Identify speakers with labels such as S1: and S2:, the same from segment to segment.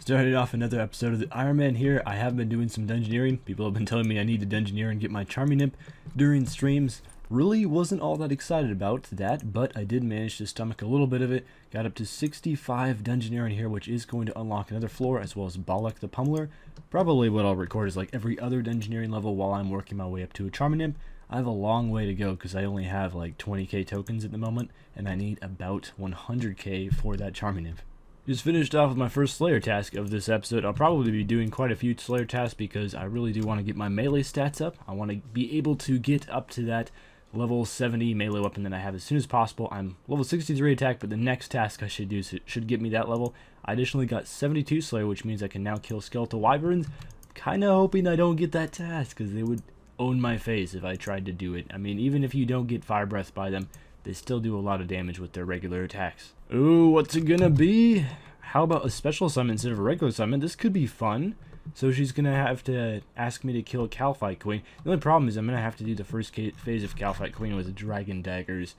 S1: Started off another episode of the Ironman here. I have been doing some dungeoneering. People have been telling me I need to dungeoneer and get my charming imp during streams. Really wasn't all that excited about that, but I did manage to stomach a little bit of it. Got up to 65 dungeoneering here, which is going to unlock another floor, as well as Balak the Pummeler. Probably what I'll record is like every other dungeoneering level while I'm working my way up to a charming imp. I have a long way to go because I only have like 20k tokens at the moment, and I need about 100k for that charming imp. Just finished off with my first Slayer task of this episode. I'll probably be doing quite a few Slayer tasks because I really do want to get my melee stats up. I want to be able to get up to that level 70 melee weapon that I have as soon as possible. I'm level 63 attack, but the next task I should do should get me that level. I additionally got 72 Slayer, which means I can now kill skeletal wyverns. Kind of hoping I don't get that task because they would own my face if I tried to do it. I mean, even if you don't get fire breath by them, they still do a lot of damage with their regular attacks. Ooh, what's it gonna be? How about a special summon instead of a regular summon? This could be fun. So she's gonna have to ask me to kill a Calphite Queen. The only problem is I'm gonna have to do the first phase of Calphite Queen with dragon daggers.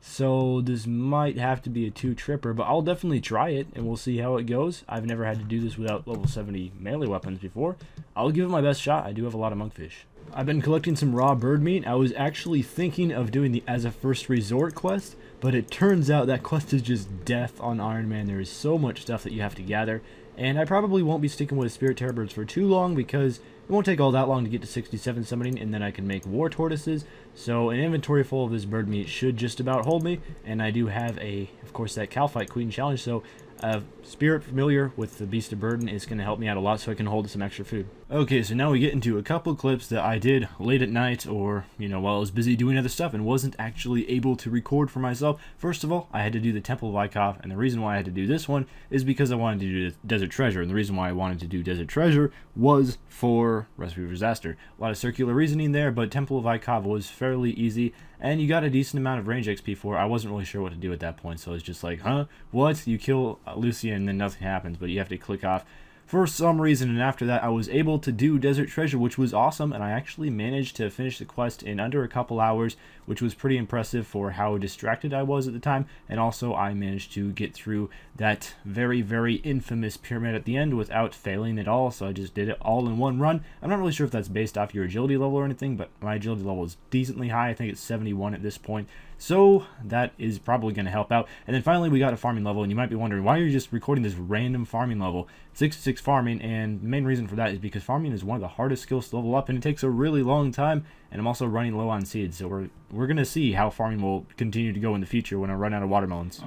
S1: So this might have to be a 2-tripper, but I'll definitely try it and we'll see how it goes. I've never had to do this without level 70 melee weapons before. I'll give it my best shot. I do have a lot of monkfish. I've been collecting some raw bird meat. I was actually thinking of doing the as a first resort quest, but it turns out that quest is just death on Ironman. There is so much stuff that you have to gather, and I probably won't be sticking with Spirit Terror Birds for too long because it won't take all that long to get to 67 summoning, and then I can make war tortoises. So an inventory full of this bird meat should just about hold me, and I do have of course, that Calphite Queen challenge, so Spirit familiar with the Beast of Burden is going to help me out a lot so I can hold some extra food. Okay, so now we get into a couple clips that I did late at night or, while I was busy doing other stuff and wasn't actually able to record for myself. First of all, I had to do the Temple of Ikov, and the reason why I had to do this one is because I wanted to do Desert Treasure, and the reason why I wanted to do Desert Treasure was for Recipe for Disaster. A lot of circular reasoning there, but Temple of Ikov was fairly easy, and you got a decent amount of range XP for it. I wasn't really sure what to do at that point, so I was just like, huh? What? You kill Lucia and then nothing happens, but you have to click off for some reason, and after that I was able to do Desert Treasure, which was awesome, and I actually managed to finish the quest in under a couple hours, which was pretty impressive for how distracted I was at the time, and also I managed to get through that very, very infamous pyramid at the end without failing at all, so I just did it all in one run. I'm not really sure if that's based off your agility level or anything, but my agility level is decently high. I think it's 71 at this point, so that is probably going to help out. And then finally we got a farming level, and you might be wondering, why are you just recording this random farming level? 66 farming, and the main reason for that is because farming is one of the hardest skills to level up, and it takes a really long time, and I'm also running low on seeds, so we're gonna see how farming will continue to go in the future when I run out of watermelons.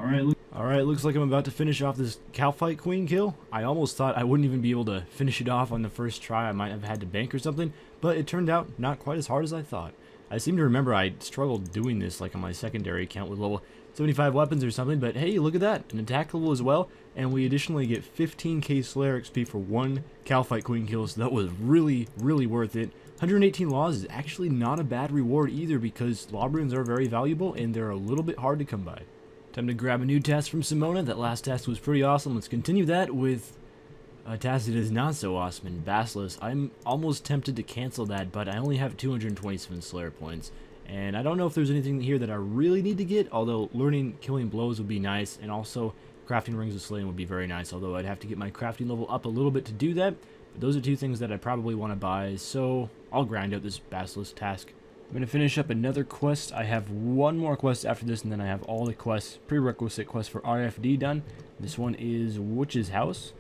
S1: Alright, looks like I'm about to finish off this Calphite Queen kill. I almost thought I wouldn't even be able to finish it off on the first try. I might have had to bank or something, but it turned out not quite as hard as I thought. I seem to remember I struggled doing this like on my secondary account with level 75 weapons or something, but hey, look at that, an attack level as well, and we additionally get 15k Slayer XP for one Calphite Queen kill, so that was really, really worth it. 118 laws is actually not a bad reward either because law runes are very valuable and they're a little bit hard to come by. Time to grab a new task from Simona. That last task was pretty awesome. Let's continue that with a task that is not so awesome in Basilisk. I'm almost tempted to cancel that, but I only have 227 Slayer points. And I don't know if there's anything here that I really need to get, although learning killing blows would be nice, and also crafting rings of slaying would be very nice, although I'd have to get my crafting level up a little bit to do that. But those are two things that I probably want to buy, so I'll grind out this Basilisk task. I'm going to finish up another quest. I have one more quest after this, and then I have all the quests, prerequisite quests for RFD done. This one is Witch's House.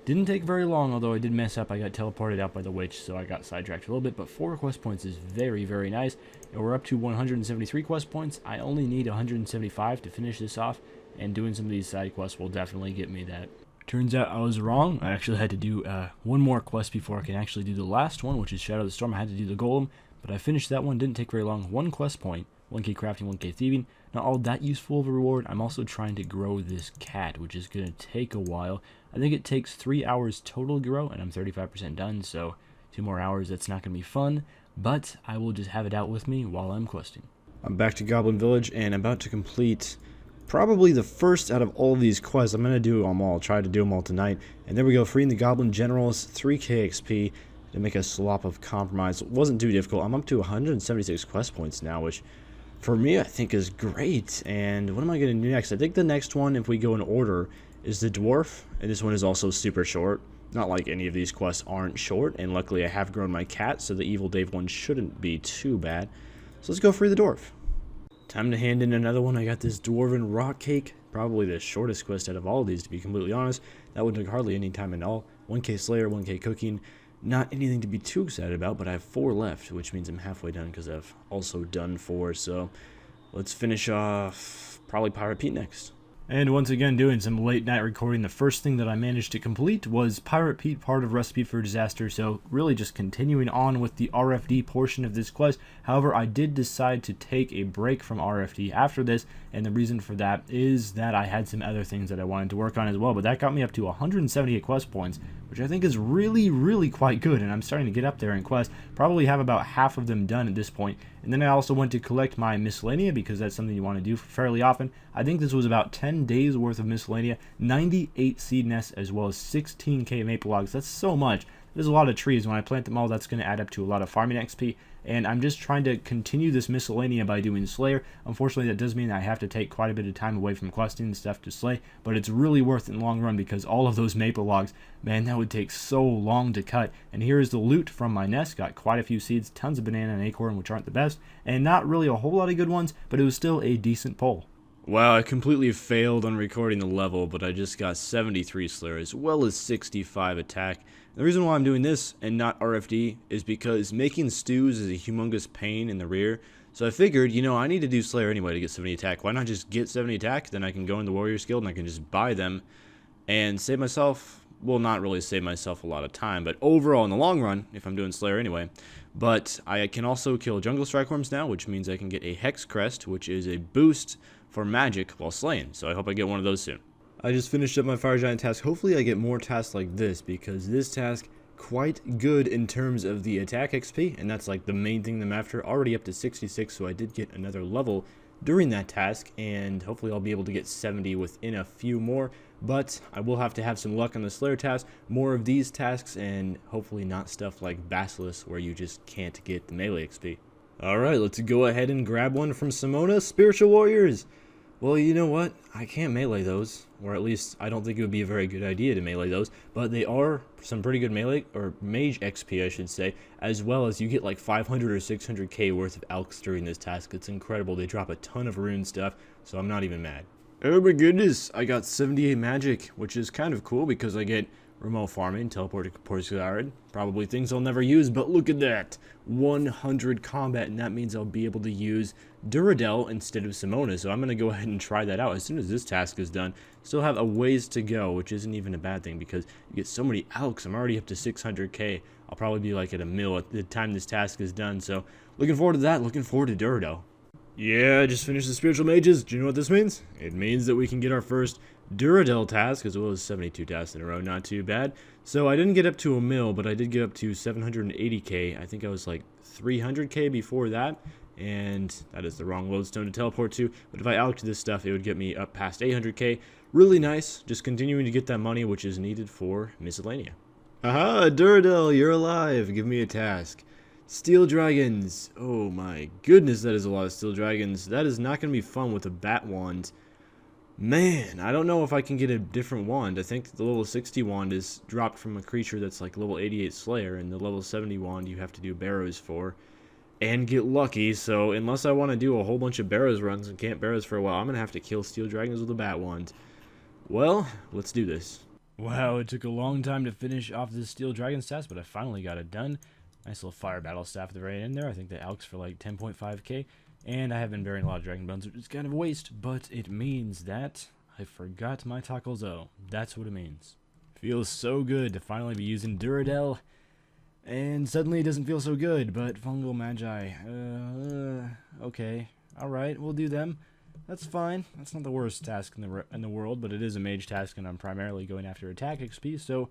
S1: Didn't take very long, although I did mess up. I got teleported out by the witch, so I got sidetracked a little bit, but 4 quest points is very, very nice. And we're up to 173 quest points. I only need 175 to finish this off, and doing some of these side quests will definitely get me that. Turns out I was wrong. I actually had to do one more quest before I can actually do the last one, which is Shadow of the Storm. I had to do the Golem, but I finished that one. Didn't take very long. 1 quest point, 1k crafting, 1k thieving. Not all that useful of a reward. I'm also trying to grow this cat, which is going to take a while. I think it takes 3 hours total to grow, and I'm 35% done, so 2 more hours. That's not going to be fun, but I will just have it out with me while I'm questing. I'm back to Goblin Village, and I'm about to complete probably the first out of all of these quests. I'm going to do them all, try to do them all tonight. And there we go, freeing the Goblin Generals, 3k XP to make a slop of compromise. It wasn't too difficult. I'm up to 176 quest points now, which for me I think is great. And what am I going to do next? I think the next one, if we go in order, is the Dwarf. And this one is also super short. Not like any of these quests aren't short, and luckily I have grown my cat, so the Evil Dave one shouldn't be too bad. So let's go free the Dwarf. Time to hand in another one. I got this Dwarven Rock Cake, probably the shortest quest out of all of these, to be completely honest. That one took hardly any time at all. 1k Slayer, 1k Cooking. Not anything to be too excited about, but I have 4 left, which means I'm halfway done because I've also done 4. So let's finish off probably Pirate Pete next. And once again, doing some late night recording. The first thing that I managed to complete was Pirate Pete, part of Recipe for Disaster, so really just continuing on with the RFD portion of this quest. However, I did decide to take a break from RFD after this, and the reason for that is that I had some other things that I wanted to work on as well, but that got me up to 178 quest points, which I think is really quite good, and I'm starting to get up there in quest. Probably have about half of them done at this point. And then I also went to collect my miscellanea, because that's something you want to do fairly often. I think this was about 10 days worth of miscellanea, 98 seed nests, as well as 16k maple logs. That's so much. There's a lot of trees. When I plant them all, that's going to add up to a lot of farming XP. And I'm just trying to continue this miscellanea by doing Slayer. Unfortunately, that does mean I have to take quite a bit of time away from questing and stuff to slay, but it's really worth it in the long run, because all of those maple logs, man, that would take so long to cut. And here is the loot from my nest. Got quite a few seeds, tons of banana and acorn, which aren't the best, and not really a whole lot of good ones, but it was still a decent pull. Wow, I completely failed on recording the level, but I just got 73 Slayer as well as 65 attack. The reason why I'm doing this and not RFD is because making stews is a humongous pain in the rear. So I figured, you know, I need to do Slayer anyway to get 70 attack. Why not just get 70 attack? Then I can go in the Warriors Guild and I can just buy them and save myself, well, not really save myself a lot of time, but overall in the long run, if I'm doing Slayer anyway. But I can also kill Jungle Strikeworms now, which means I can get a Hex Crest, which is a boost for magic while slaying. So I hope I get one of those soon. I just finished up my Fire Giant task. Hopefully I get more tasks like this, because this task quite good in terms of the attack XP, and that's like the main thing I'm after. Already up to 66, so I did get another level during that task, and hopefully I'll be able to get 70 within a few more. But I will have to have some luck on the Slayer task, more of these tasks, and hopefully not stuff like Basilisk where you just can't get the melee XP. Alright, let's go ahead and grab one from Simona, Spiritual Warriors! Well, you know what? I can't melee those, or at least I don't think it would be a very good idea to melee those, but they are some pretty good melee, or mage XP I should say, as well as you get like 500 or 600k worth of alks during this task. It's incredible. They drop a ton of rune stuff, so I'm not even mad. Oh my goodness, I got 78 magic, which is kind of cool because I get remote farming, teleport to Porcelain, probably things I'll never use, but look at that, 100 combat, and that means I'll be able to use Duradel instead of Simona, so I'm going to go ahead and try that out as soon as this task is done. Still have a ways to go, which isn't even a bad thing, because you get so many alks. I'm already up to 600k, I'll probably be like at a mil at the time this task is done, so looking forward to that, looking forward to Duradel. Yeah, I just finished the Spiritual Mages. Do you know what this means? It means that we can get our first Duradel task, as well as 72 tasks in a row, not too bad. So I didn't get up to a mil, but I did get up to 780k. I think I was like 300k before that, and that is the wrong lodestone to teleport to. But if I alked this stuff, it would get me up past 800k. Really nice, just continuing to get that money, which is needed for miscellanea. Aha, Duradel, you're alive. Give me a task. Steel Dragons. Oh my goodness, that is a lot of Steel Dragons. That is not going to be fun with a Bat Wand. Man, I don't know if I can get a different wand. I think the level 60 wand is dropped from a creature that's like level 88 Slayer, and the level 70 wand you have to do Barrows for and get lucky. So unless I want to do a whole bunch of Barrows runs and can't Barrows for a while, I'm going to have to kill Steel Dragons with a Bat Wand. Well, let's do this. Wow, it took a long time to finish off this Steel Dragons task, but I finally got it done. Nice little Fire Battle Staff at the very end there. I think the alks for like 10.5k. And I have been burying a lot of Dragon Bones, which is kind of a waste, but it means that I forgot my Tacklezo. That's what it means. Feels so good to finally be using Duradel, and suddenly it doesn't feel so good, but Fungal Magi, okay, alright, we'll do them. That's fine. That's not the worst task in the world, but it is a mage task, and I'm primarily going after attack XP, so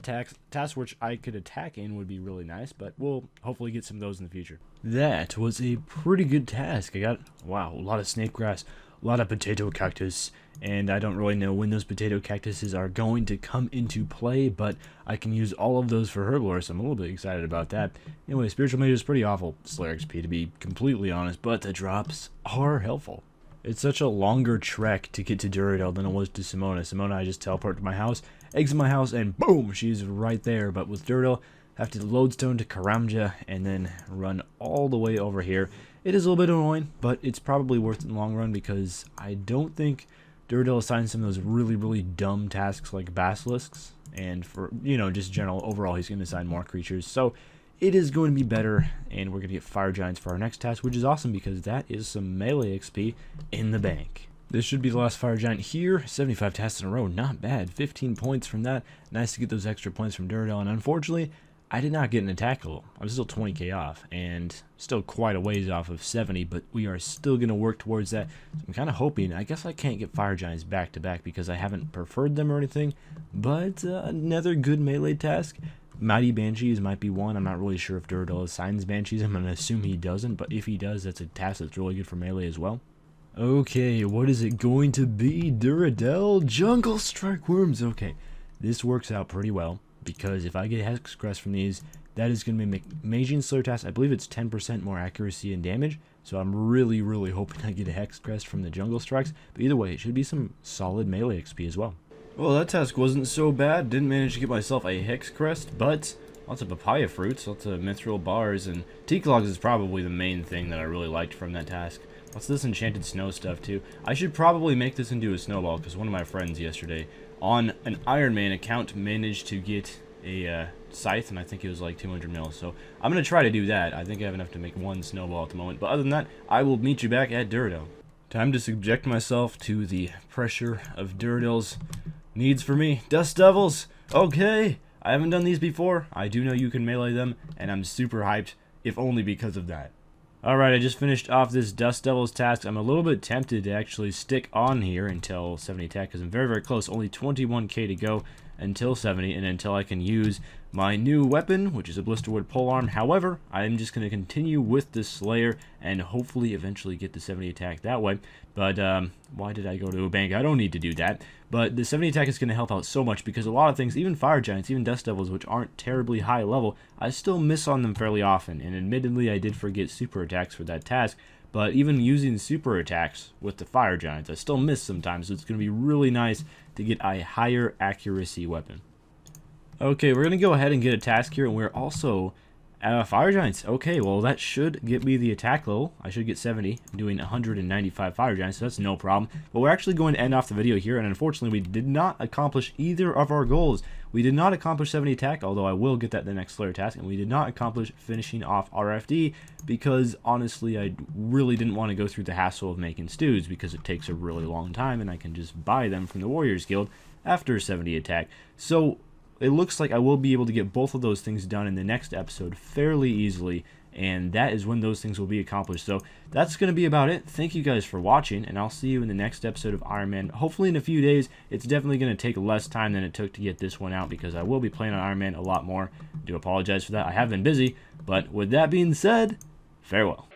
S1: task which I could attack in would be really nice, but we'll hopefully get some of those in the future. That was a pretty good task. I got, wow, a lot of snake grass, a lot of potato cactus, and I don't really know when those potato cactuses are going to come into play, but I can use all of those for Herblore, so I'm a little bit excited about that. Anyway, Spiritual Mage is pretty awful Slayer XP, to be completely honest, but the drops are helpful. It's such a longer trek to get to Duradel than it was to Simona. Simona, I just teleport to my house, exit my house, and boom, she's right there. But with Durdle, have to lodestone to Karamja and then run all the way over here. It is a little bit annoying, but it's probably worth it in the long run because I don't think Durdle assigns some of those really dumb tasks like basilisks, and for, you know, just general overall, he's going to assign more creatures. So it is going to be better, and we're going to get fire giants for our next task, which is awesome because that is some melee XP in the bank. This should be the last fire giant here. 75 tasks in a row, not bad. 15 points from that. Nice to get those extra points from Durdle, and unfortunately, I did not get an attack level. I'm still 20k off, and still quite a ways off of 70, but we are still going to work towards that. So I'm kind of hoping, I guess I can't get fire giants back to back because I haven't preferred them or anything, but another good melee task. Mighty Banshees might be one. I'm not really sure if Durdle assigns Banshees. I'm going to assume he doesn't, but if he does, that's a task that's really good for melee as well. Okay, what is it going to be? Duradel Jungle Strike Worms. Okay, this works out pretty well, because if I get Hex Crest from these, that is going to be Meizong Slayer task. I believe it's 10% more accuracy and damage, so I'm really hoping I get a Hex Crest from the Jungle Strikes. But either way, it should be some solid melee XP as well. Well, that task wasn't so bad. Didn't manage to get myself a Hex Crest, but lots of papaya fruits, lots of mithril bars, and teak logs is probably the main thing that I really liked from that task. What's this enchanted snow stuff too? I should probably make this into a snowball, because one of my friends yesterday on an Ironman account managed to get a scythe, and I think it was like 200 mil. So I'm going to try to do that. I think I have enough to make one snowball at the moment. But other than that, I will meet you back at Durdle. Time to subject myself to the pressure of Durdle's needs for me. Dust Devils! Okay! I haven't done these before. I do know you can melee them, and I'm super hyped, if only because of that. Alright, I just finished off this Dust Devils task. I'm a little bit tempted to actually stick on here until 70 attack, because I'm very close. Only 21k to go until 70, and until I can use my new weapon, which is a Blisterwood Polearm. However, I'm just going to continue with the Slayer and hopefully eventually get the 70 attack that way. But why did I go to a bank? I don't need to do that. But the 70 attack is going to help out so much because a lot of things, even Fire Giants, even Dust Devils, which aren't terribly high level, I still miss on them fairly often. And admittedly, I did forget super attacks for that task. But even using super attacks with the Fire Giants, I still miss sometimes. So it's going to be really nice to get a higher accuracy weapon. Okay, we're going to go ahead and get a task here, and we're also Fire Giants. Okay, well, that should get me the attack level. I should get 70, doing 195 Fire Giants, so that's no problem. But we're actually going to end off the video here, and unfortunately, we did not accomplish either of our goals. We did not accomplish 70 attack, although I will get that in the next Slayer task, and we did not accomplish finishing off RFD, because honestly, I really didn't want to go through the hassle of making stews, because it takes a really long time, and I can just buy them from the Warriors Guild after 70 attack. So it looks like I will be able to get both of those things done in the next episode fairly easily, and that is when those things will be accomplished. So that's going to be about it. Thank you guys for watching, and I'll see you in the next episode of Ironman, hopefully in a few days. It's definitely going to take less time than it took to get this one out, because I will be playing on Ironman a lot more. I do apologize for that. I have been busy, but with that being said, farewell.